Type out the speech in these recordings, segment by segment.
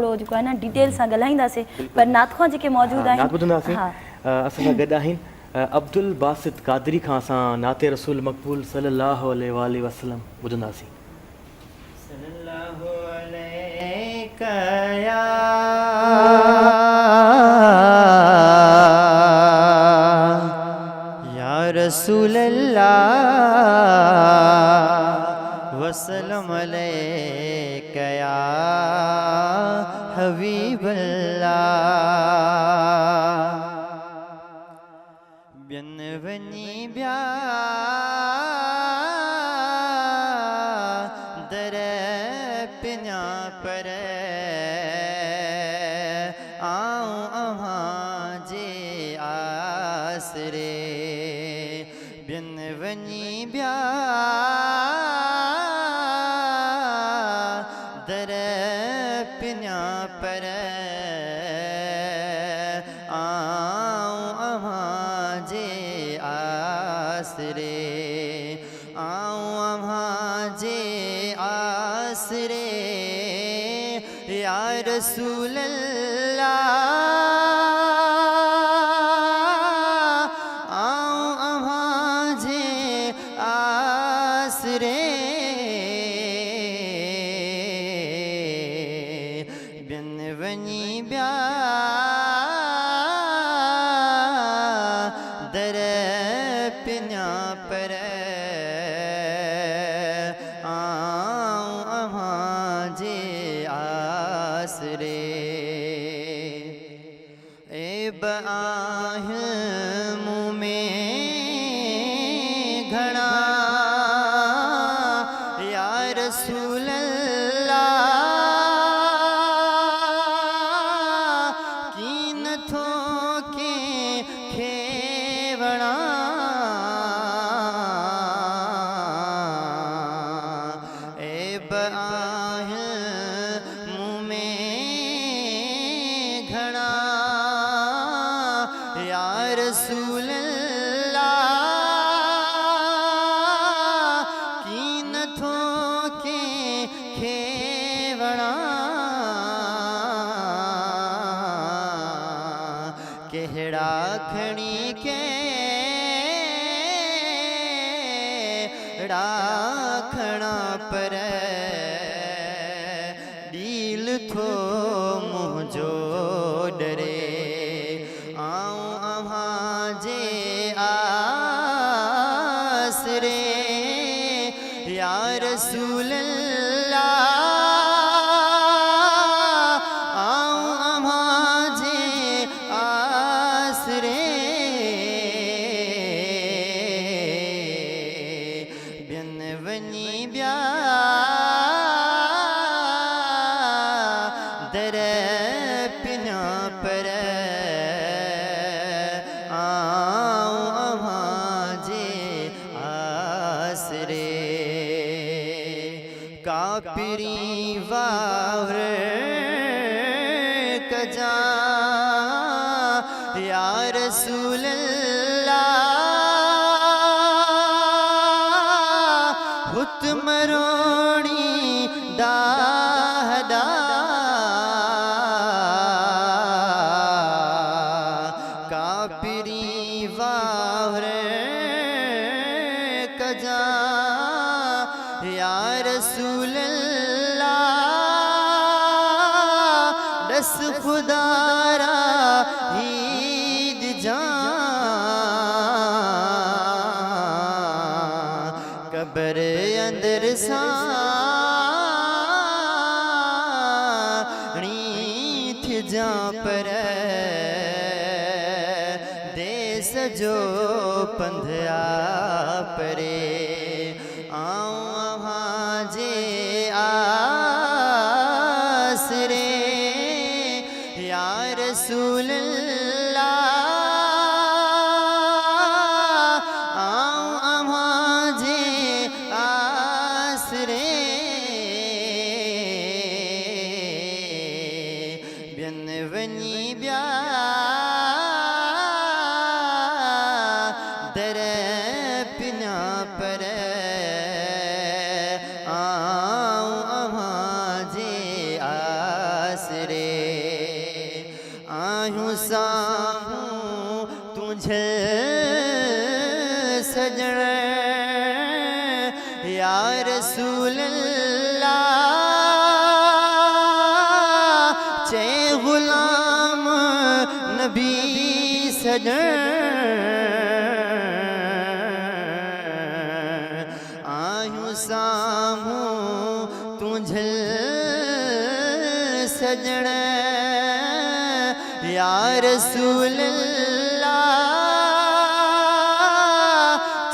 थोड़ो जो है ना डिटेल से ॻाल्हाईंदासीं पर नातख़ुआ जेके मौजूद आहिनि नात ॿुधंदासीं। हाँ असां सां गॾु आहिनि अब्दुल बासित कादरी खां असां नाते रसूल मक़बूल सल्लल्लाहु अलैहि वसल्लम ॿुधंदासीं। सल्लल्लाहु अलैका या रसूल अल्लाह वसल्लम अलैका या हबीब अल्लाह बिन वनी ब्या दर पिना पर आऊं अहां जे आसरे बिन वनी ब्या दर पिना पर आऊं अहां जे आसरे आऊं अहां जे आसरे या रसूल अल्लाह आऊं अहां जे आसरे बिन वनी ब्या दर पिना पर आऊं अहां जे आसरे ऐब आहिनि मूं में घणा या रसूल अल्लाह की नथो के खेवणा ऐब आहिनि मूं में घणा या रसूल अल्लाह की नथो के खेवणा केहड़ा खणी के खणा पर दिल थो मुझो डरे आऊं अहां जे आसरे या रसूल अल्लाह आऊं अहां जे आसरे बिन वनी ब्या दर पिना पर आऊं अहां जे आसरे कापिरी वावर कजा या रसूल अल्लाह हुत मरोड़ी दाहदा कापिरी वावर कजा या रसूल अल्लाह रस खुदारा ईद जान कबर अंदर साणी थी जा पर देस जो पंधया परे आऊं अहां जे आसरे या रसूल अल्लाह आऊं अहां जे आसरे बिन वनी ब्या दर पिना पर आऊं अहां जे आसरे आयूं साम्हूं तुझे सजण या रसूल अल्लाह चे गुलाम नबी सजण आयूं साम्हूं तुझे सजण या रसूल अल्लाह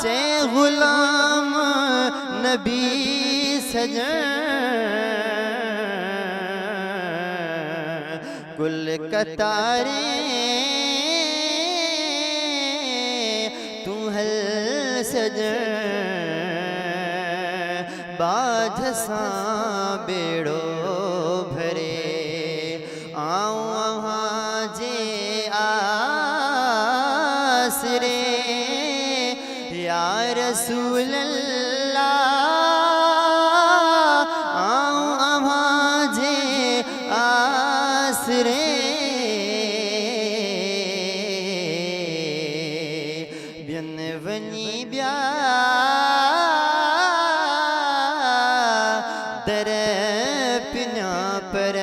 चे गुलाम नबी सजण कुल कतारे तू हल सजण बाझ सां बेड़ो भरे आऊं अव्हां जे आसरे या रसूल अल्लाह आऊं अव्हां जे आसरे बियन वञी ॿिया दर पिना पर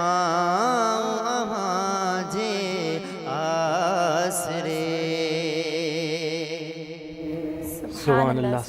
आऊं अव्हां जे आसरे सुभान अल्लाह।